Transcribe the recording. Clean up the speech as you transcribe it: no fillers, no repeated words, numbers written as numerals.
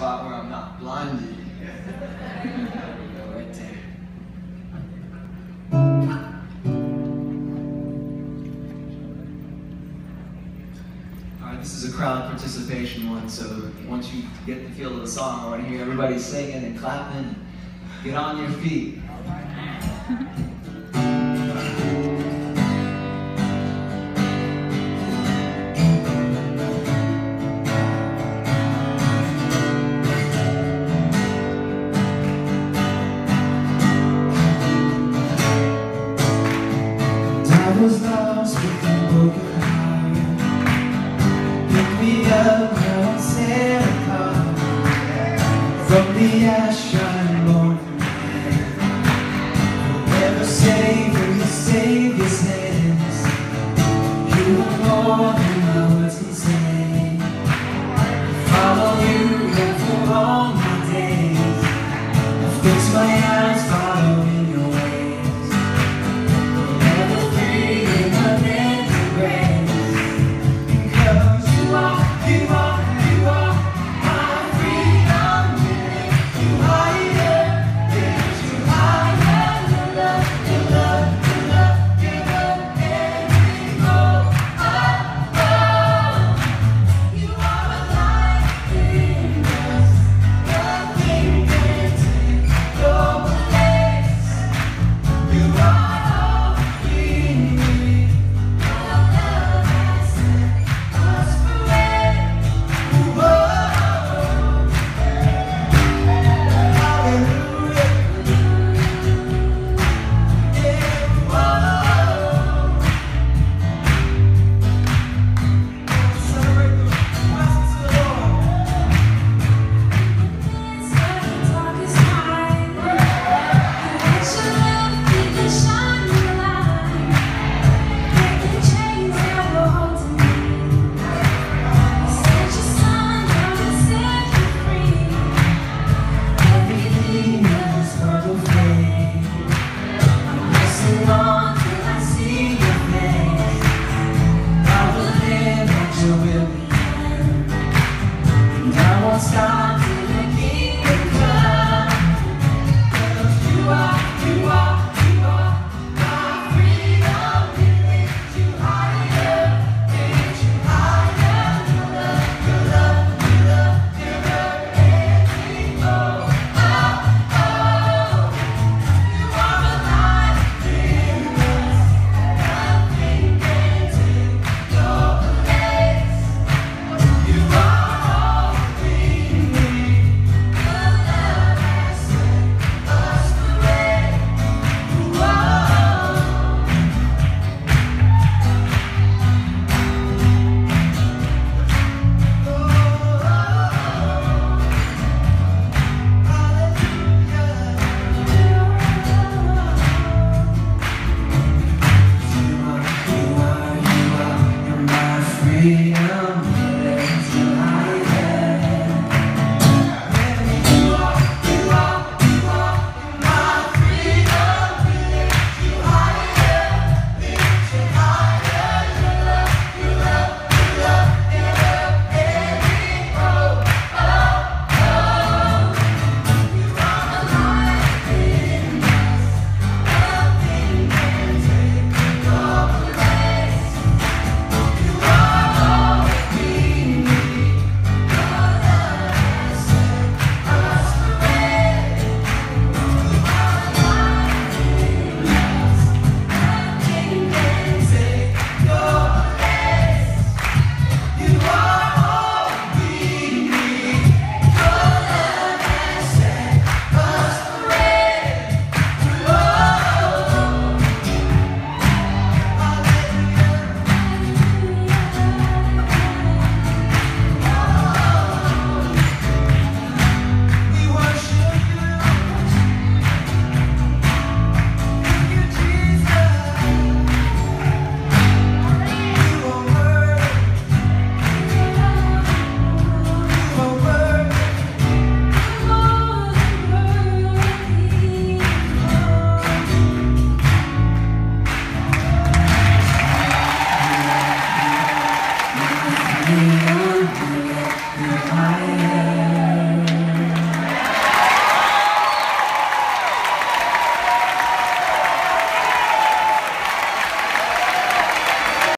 spot where I'm not blinded. There we go, right there. Alright, this is a crowd participation one, so once you get the feel of the song, I want to hear everybody singing and clapping and get on your feet. I was lost with a broken heart. Pick me up now and set apart from the ash I'm born. Forever safe in the Savior's hands. You are more than my words can say. Follow you and for all my days. I fix my eyes following your ways. Forever free in my mental grace. Because you are my freedom. You higher, lift you higher. Your love, your love, your love, your love, and we go up. You are a light in us. Nothing can take your place. You are all we need. Your love has set us free. Whoa. Hallelujah. Yeah, whoa. Celebrate the presence of the Lord. Everything else will fade. I'm pressing on till I see your face. I will live at your will be. And I won't stop.